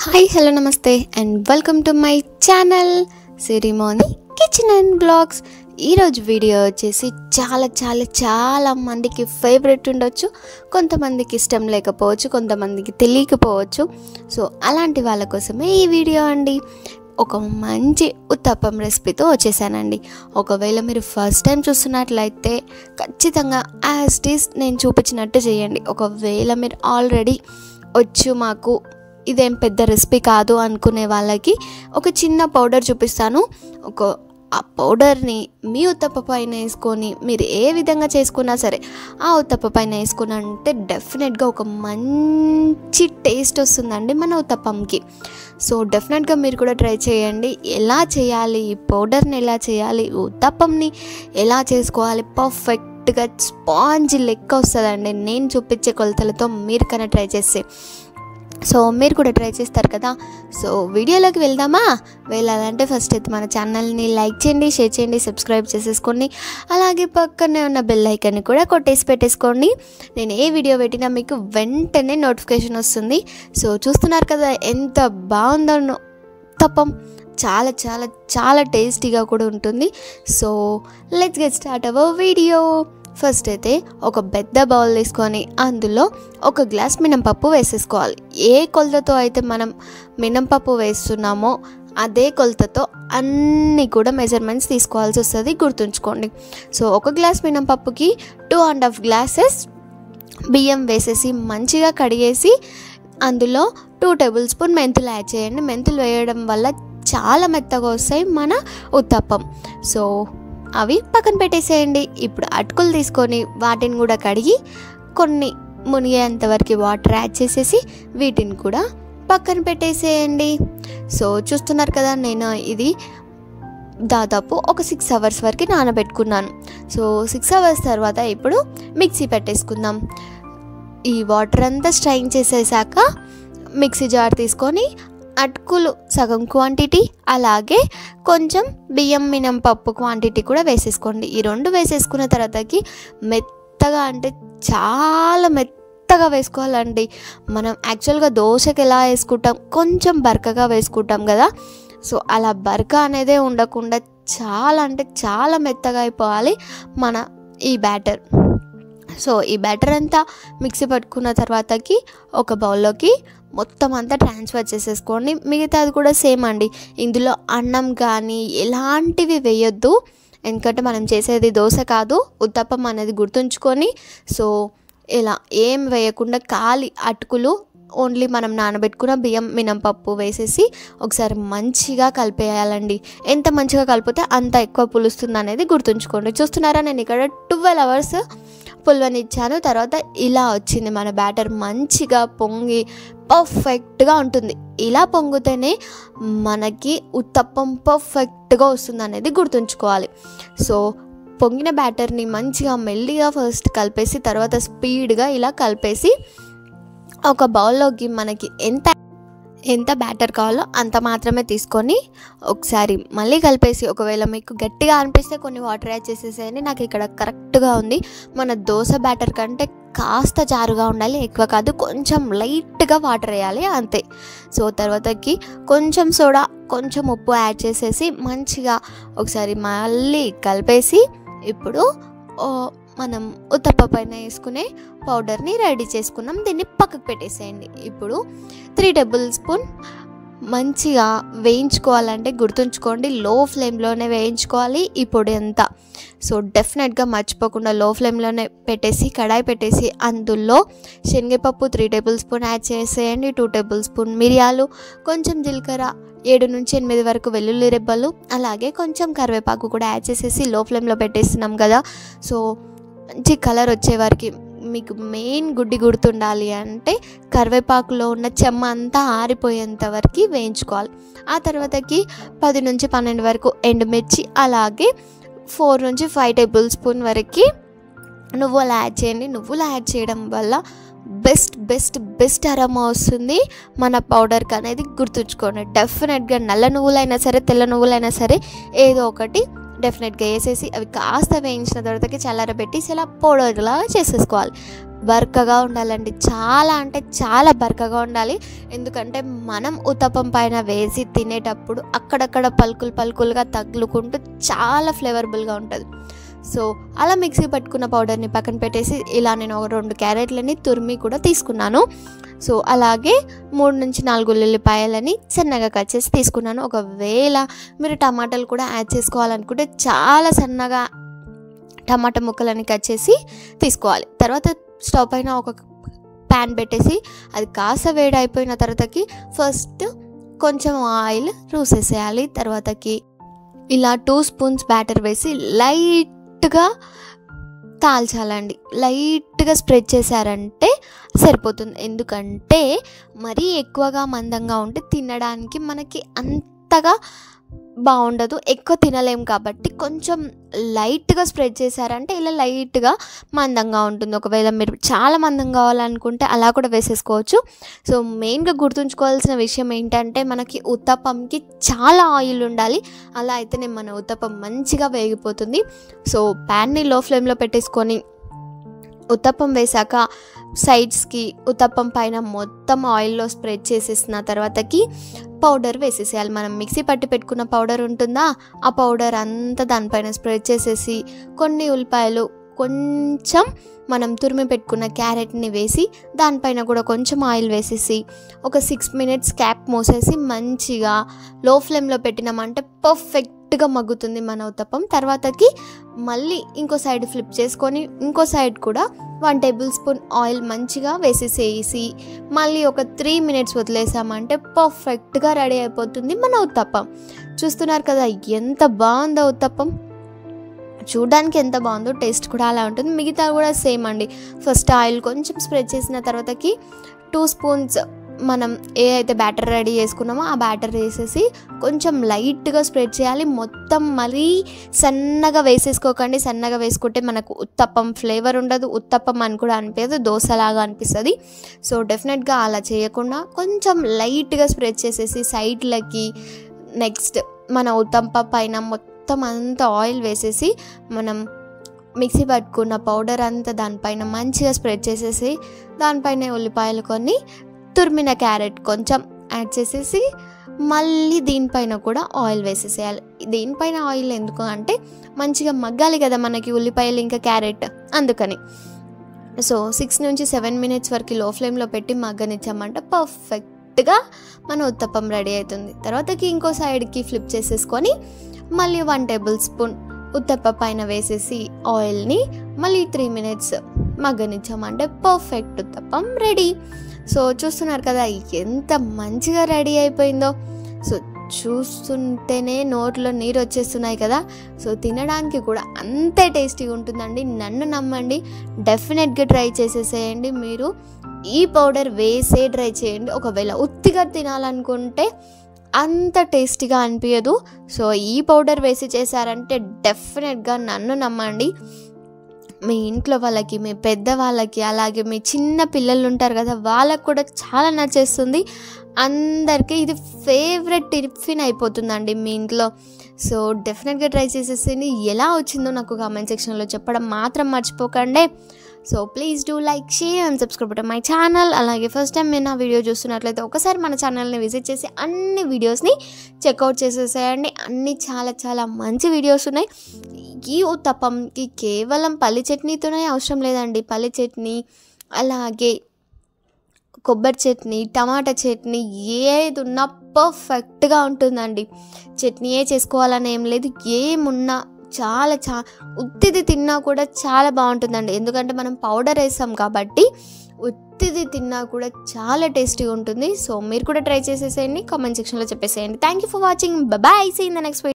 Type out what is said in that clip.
Hi hello నమస్తే and welcome to my channel Sirimoni kitchen and blogs. ఈరోజు video వచ్చేసి చాలా మందికి ఫేవరెట్ ఉండొచ్చు, కొంతమందికి ఇష్టం లేకపోవచ్చు, కొంతమందికి తెలియకపోవచ్చు. సో అలాంటి వాళ్ళ కోసమే ఈ వీడియో అండి. ఒక మంచి ఉత్తప్పం రెసిపీతో వచ్చేసానండి. ఒకవేళ మీరు ఫస్ట్ టైం చూస్తున్నట్లయితే ఖచ్చితంగా యాజ్ ఇట్ ఈస్ నేను చూపించినట్టు చేయండి. ఒకవేళ మీరు ఆల్రెడీ వచ్చు మాకు ఇదేం పెద్ద రెసిపీ కాదు అనుకునే వాళ్ళకి ఒక చిన్న పౌడర్ చూపిస్తాను. ఆ పౌడర్ని మీ ఉత్తప్ప పైన వేసుకొని మీరు ఏ విధంగా చేసుకున్నా సరే ఆ ఉత్తప్ప పైన వేసుకున్నంటే డెఫినెట్గా ఒక మంచి టేస్ట్ వస్తుందండి మన ఉత్తప్పంకి. సో డెఫినెట్గా మీరు కూడా ట్రై చేయండి. ఎలా చేయాలి, ఈ పౌడర్ని ఎలా చేయాలి, ఉత్తప్పంని ఎలా చేసుకోవాలి, పర్ఫెక్ట్గా స్పాంజ్ లెక్క వస్తుందండి నేను చూపించే కొలతలతో మీరు కన్నా ట్రై చేస్తే. సో మీరు కూడా ట్రై చేస్తారు కదా. సో వీడియోలోకి వెళ్దామా? వెళ్ళాలంటే ఫస్ట్ అయితే మన ఛానల్ని లైక్ చేయండి, షేర్ చేయండి, సబ్స్క్రైబ్ చేసేసుకోండి. అలాగే పక్కనే ఉన్న బెల్ ఐకాన్ని కూడా కొట్టేసి పెట్టేసుకోండి. నేను ఏ వీడియో పెట్టినా మీకు వెంటనే నోటిఫికేషన్ వస్తుంది. సో చూస్తున్నారు కదా ఎంత బాగుందో ఉత్తప్పం. చాలా టేస్టీగా కూడా ఉంటుంది. So let's get start our video. First అయితే ఒక పెద్ద బౌల్ తీసుకొని అందులో ఒక గ్లాస్ మినపప్పు వేసేసుకోవాలి. ఏ కొలతతో అయితే మనం మినపప్పు వేస్తున్నామో అదే కొలతతో అన్నీ కూడా మెజర్మెంట్స్ తీసుకోవాల్సి వస్తుంది, గుర్తుంచుకోండి. సో ఒక గ్లాస్ మినపప్పుకి 2.5 గ్లాసెస్ బియ్యం వేసేసి మంచిగా కడిగేసి అందులో 2 టేబుల్ స్పూన్ మెంతులు యాడ్ చేయండి. మెంతులు వేయడం వల్ల చాలా మెత్తగా వస్తాయి మన ఉత్తప్పం. సో అవి పక్కన పెట్టేసేయండి. ఇప్పుడు అటుకులు తీసుకొని వాటిని కూడా కడిగి కొన్ని మునిగేంత వరకు వాటర్ యాడ్ చేసేసి వీటిని కూడా పక్కన పెట్టేసేయండి. సో చూస్తున్నారు కదా, నేను ఇది దాదాపు ఒక 6 అవర్స్ వరకు నానబెట్టుకున్నాను. సో 6 అవర్స్ తర్వాత ఇప్పుడు మిక్సీ పెట్టేసుకుందాం. ఈ వాటర్ అంతా స్ట్రైన్ చేసేసాక మిక్సీ జార్ తీసుకొని అటుకులు సగం క్వాంటిటీ, అలాగే కొంచెం బియ్యం మినపప్పు క్వాంటిటీ కూడా వేసేసుకోండి. ఈ 2 వేసేసుకున్న తర్వాతకి మెత్తగా అంటే చాలా మెత్తగా వేసుకోవాలండి. మనం యాక్చువల్గా దోశకి ఎలా వేసుకుంటాం, కొంచెం బరకగా వేసుకుంటాం కదా. సో అలా బరక అనేదే ఉండకుండా చాలా మెత్తగా అయిపోవాలి మన ఈ బ్యాటర్. సో ఈ బ్యాటర్ అంతా మిక్సీ పట్టుకున్న తర్వాతకి ఒక బౌల్లోకి మొత్తం అంతా ట్రాన్స్ఫర్ చేసేసుకోండి. మిగతాది కూడా సేమ్ అండి. ఇందులో అన్నం కానీ ఎలాంటివి వేయొద్దు, ఎందుకంటే మనం చేసేది దోశ కాదు ఉత్తప్పం అనేది గుర్తుంచుకొని. సో ఇలా ఏం వేయకుండా ఖాళీ అటుకులు, ఓన్లీ మనం నానబెట్టుకున్న బియ్యం మినపప్పు వేసేసి ఒకసారి మంచిగా కలిపేయాలండి. ఎంత మంచిగా కలిపితే అంత ఎక్కువ పులుస్తుంది అనేది గుర్తుంచుకోండి. చూస్తున్నారా, నేను ఇక్కడ 12 అవర్స్ పులవనిచ్చాను. తర్వాత ఇలా వచ్చింది మన బ్యాటర్, మంచిగా పొంగి పర్ఫెక్ట్గా ఉంటుంది. ఇలా పొంగితేనే మనకి ఉత్తప్పం పర్ఫెక్ట్గా వస్తుంది అనేది గుర్తుంచుకోవాలి. సో పొంగిన బ్యాటర్ని మంచిగా మెల్లిగా ఫస్ట్ కలిపేసి తర్వాత స్పీడ్గా ఇలా కలిపేసి ఒక బౌల్లోకి మనకి ఎంత బ్యాటర్ కావాలో అంత మాత్రమే తీసుకొని ఒకసారి మళ్ళీ కలిపేసి, ఒకవేళ మీకు గట్టిగా అనిపిస్తే కొన్ని వాటర్ యాడ్ చేసేసేయండి. నాకు ఇక్కడ కరెక్ట్గా ఉంది. మన దోశ బ్యాటర్ కంటే కాస్త జారుగా ఉండాలి, ఎక్కువ కాదు, కొంచెం లైట్గా వాటర్ వేయాలి అంతే. సో తర్వాతకి కొంచెం సోడా, కొంచెం ఉప్పు యాడ్ చేసేసి మంచిగా ఒకసారి మళ్ళీ కలిపేసి ఇప్పుడు మనం ఉత్తప్ప పైన వేసుకునే పౌడర్ని రెడీ చేసుకున్నాం. దీన్ని పక్కకు పెట్టేసేయండి. ఇప్పుడు 3 టేబుల్ స్పూన్ మంచిగా వేయించుకోవాలంటే గుర్తుంచుకోండి, లో ఫ్లేమ్లోనే వేయించుకోవాలి ఈ పొడి అంతా. సో డెఫినెట్గా మర్చిపోకుండా లో ఫ్లేమ్లోనే పెట్టేసి కడాయి పెట్టేసి అందులో శనగపప్పు 3 టేబుల్ స్పూన్ యాడ్ చేసేయండి. 2 టేబుల్ స్పూన్ మిరియాలు, కొంచెం జీలకర్ర, 7 నుంచి 8 వరకు వెల్లుల్లి రెబ్బలు, అలాగే కొంచెం కరివేపాకు కూడా యాడ్ చేసేసి లో ఫ్లేమ్లో పెట్టేస్తున్నాం కదా. సో మంచి కలర్ వచ్చే వరకు, మీకు మెయిన్ గుర్తుండాలి అంటే కరివేపాకులో ఉన్న చెమ్మ అంతా ఆరిపోయేంత వరకు వేయించుకోవాలి. ఆ తర్వాతకి 10 నుంచి 12 వరకు ఎండుమిర్చి, అలాగే 4 నుంచి 5 టేబుల్ స్పూన్ వరకు నువ్వులు యాడ్ చేయండి. నువ్వులు యాడ్ చేయడం వల్ల బెస్ట్ అరోమా వస్తుంది మన పౌడర్కి అనేది గుర్తుంచుకోండి. డెఫినెట్గా నల్ల నువ్వులైనా సరే తెల్ల నువ్వులైనా సరే ఏదో ఒకటి డెఫినెట్గా వేసేసి అవి కాస్త వేయించిన తర్వాతకి చల్లారబెట్టి ఇలా పౌడర్లా చేసేసుకోవాలి. బరకగా ఉండాలండి, చాలా అంటే చాలా బరకగా ఉండాలి. ఎందుకంటే మనం ఉత్తప్పం పైన వేసి తినేటప్పుడు అక్కడక్కడ పలుకులుగా తగులుకుంటూ చాలా ఫ్లేవరబుల్గా ఉంటుంది. సో అలా మిక్సీ పట్టుకున్న పౌడర్ని పక్కన పెట్టేసి ఇలా నేను 2 క్యారెట్లని తురిమి కూడా తీసుకున్నాను. సో అలాగే 3 నుంచి 4 ఉల్లిపాయలని సన్నగా కట్ చేసి తీసుకున్నాను. ఒకవేళ మీరు టమాటాలు కూడా యాడ్ చేసుకోవాలనుకుంటే చాలా సన్నగా టమాటా ముక్కలని కట్ చేసి తీసుకోవాలి. తర్వాత స్టవ్ పైన ఒక ప్యాన్ పెట్టేసి అది కాస్త వేడి అయిపోయిన తర్వాతకి ఫస్ట్ కొంచెం ఆయిల్ రూసేసేయాలి. తర్వాతకి ఇలా 2 స్పూన్స్ బ్యాటర్ వేసి లైట్గా కాల్చాలండి. లైట్గా స్ప్రెడ్ చేశారంటే సరిపోతుంది. ఎందుకంటే మరీ ఎక్కువగా మందంగా ఉంటే తినడానికి మనకి అంతగా బాగుండదు, ఎక్కువ తినలేం. కాబట్టి కొంచెం లైట్గా స్ప్రెడ్ చేశారంటే ఇలా లైట్గా మందంగా ఉంటుంది. ఒకవేళ మీరు చాలా మందం కావాలనుకుంటే అలా కూడా వేసేసుకోవచ్చు. సో మెయిన్గా గుర్తుంచుకోవాల్సిన విషయం ఏంటంటే మనకి ఉత్తప్పంకి చాలా ఆయిల్ ఉండాలి. అలా అయితేనే మన ఉత్తప్పం మంచిగా వేగిపోతుంది. సో ప్యాన్ని లో ఫ్లేమ్లో పెట్టేసుకొని ఉత్తప్పం వేసాక సైడ్స్కి ఉత్తప్పం పైన మొత్తం ఆయిల్లో స్ప్రెడ్ చేసేసిన తర్వాతకి పౌడర్ వేసేసేయాలి. మనం మిక్సీ పట్టి పెట్టుకున్న పౌడర్ ఉంటుందా, ఆ పౌడర్ అంతా దానిపైన స్ప్రెడ్ చేసేసి కొన్ని ఉల్లిపాయలు, కొంచెం మనం తురిమి పెట్టుకున్న క్యారెట్ని వేసి దానిపైన కూడా కొంచెం ఆయిల్ వేసేసి ఒక 6 మినిట్స్ క్యాప్ మూసేసి మంచిగా లో ఫ్లేమ్లో పెట్టినామంటే పర్ఫెక్ట్గా మగ్గుతుంది మన ఉత్తప్పం. తర్వాతకి మళ్ళీ ఇంకో సైడ్ ఫ్లిప్ చేసుకొని ఇంకో సైడ్ కూడా 1 టేబుల్ స్పూన్ ఆయిల్ మంచిగా వేసేసేసి మళ్ళీ ఒక 3 మినిట్స్ వదిలేసామంటే పర్ఫెక్ట్గా రెడీ అయిపోతుంది మన ఉత్తప్పం. చూస్తున్నారు కదా ఎంత బాగుందో ఉత్తప్పం. చూడడానికి ఎంత బాగుందో టేస్ట్ కూడా అలా ఉంటుంది. మిగతా కూడా సేమ్ అండి. ఫస్ట్ ఆయిల్ కొంచెం స్ప్రెడ్ చేసిన తర్వాతకి 2 స్పూన్స్ మనం ఏ అయితే బ్యాటర్ రెడీ చేసుకున్నామో ఆ బ్యాటర్ వేసేసి కొంచెం లైట్గా స్ప్రెడ్ చేయాలి. మొత్తం మరీ సన్నగా వేసేసుకోకండి. సన్నగా వేసుకుంటే మనకు ఉత్తప్పం ఫ్లేవర్ ఉండదు, ఉత్తప్పం అని కూడా అనిపించదు, దోశలాగా అనిపిస్తుంది. సో డెఫినెట్గా అలా చేయకుండా కొంచెం లైట్గా స్ప్రెడ్ చేసేసి సైడ్లకి నెక్స్ట్ మన ఉత్తప్పం పైన మొత్తం అంతా ఆయిల్ వేసేసి మనం మిక్సీ పట్టుకున్న పౌడర్ అంతా దానిపైన మంచిగా స్ప్రెడ్ చేసేసి దానిపైన ఉల్లిపాయలు కొన్ని తురిమిన క్యారెట్ కొంచెం యాడ్ చేసేసి మళ్ళీ దీనిపైన కూడా ఆయిల్ వేసేసేయాలి. దీనిపైన ఆయిల్ ఎందుకు అంటే మంచిగా మగ్గాలి కదా మనకి ఉల్లిపాయలు ఇంకా క్యారెట్, అందుకని. సో 6 నుంచి 7 మినిట్స్ వరకు లో ఫ్లేమ్లో పెట్టి మగ్గనిచ్చామంటే పర్ఫెక్ట్గా మన ఉత్తప్పం రెడీ అవుతుంది. తర్వాతకి ఇంకో సైడ్కి ఫ్లిప్ చేసేసుకొని మళ్ళీ 1 టేబుల్ స్పూన్ ఉత్తప్ప పైన వేసేసి ఆయిల్ని మళ్ళీ 3 మినిట్స్ మగ్గనిచ్చామంటే పర్ఫెక్ట్ ఉత్తప్పం రెడీ. సో చూస్తున్నారు కదా ఎంత మంచిగా రెడీ అయిపోయిందో. సో చూస్తుంటేనే నోట్లో నీరు వచ్చేస్తున్నాయి కదా. సో తినడానికి కూడా అంతే టేస్టీగా ఉంటుందండి. నన్ను నమ్మండి, డెఫినెట్గా ట్రై చేసేసేయండి. మీరు ఈ పౌడర్ వేసే ట్రై చేయండి. ఒకవేళ ఉత్తిగా తినాలనుకుంటే అంత టేస్టీగా అనిపించదు. సో ఈ పౌడర్ వేసి చేశారంటే డెఫినెట్గా నన్ను నమ్మండి, మీ ఇంట్లో వాళ్ళకి, మీ పెద్దవాళ్ళకి, అలాగే మీ చిన్న పిల్లలు ఉంటారు కదా వాళ్ళకు కూడా చాలా నచ్చేస్తుంది. అందరికీ ఇది ఫేవరెట్ టిఫిన్ అయిపోతుందండి మీ ఇంట్లో. సో డెఫినెట్గా ట్రై చేసేసి ఎలా వచ్చిందో నాకు కామెంట్ సెక్షన్లో చెప్పడం మాత్రం మర్చిపోకండి. So please do like, share and subscribe to my channel. అలాగే ఫస్ట్ టైం మీరు నా వీడియో చూస్తున్నట్లయితే ఒకసారి మన ఛానల్ని విజిట్ చేసి అన్ని వీడియోస్ని చెక్అవుట్ చేసేసేయండి. అన్నీ చాలా చాలా మంచి వీడియోస్ ఉన్నాయి. ఈ ఉత్తప్పంకి కేవలం పల్లి చట్నీతోనే అవసరం లేదండి. పల్లి చట్నీ, అలాగే కొబ్బరి చట్నీ, టమాటా చట్నీ ఏది ఉన్నా పర్ఫెక్ట్గా ఉంటుందండి. చట్నీయే చేసుకోవాలని ఏం లేదు, ఏమున్నా చాలా ఉత్తిది తిన్నా కూడా చాలా బాగుంటుందండి. ఎందుకంటే మనం పౌడర్ వేసాం కాబట్టి ఉత్తిది తిన్నా కూడా చాలా టేస్టీగా ఉంటుంది. సో మీరు కూడా ట్రై చేసేసేయండి, కామెంట్ సెక్షన్లో చెప్పేసేయండి. Thank you for watching, bye, see in the next video.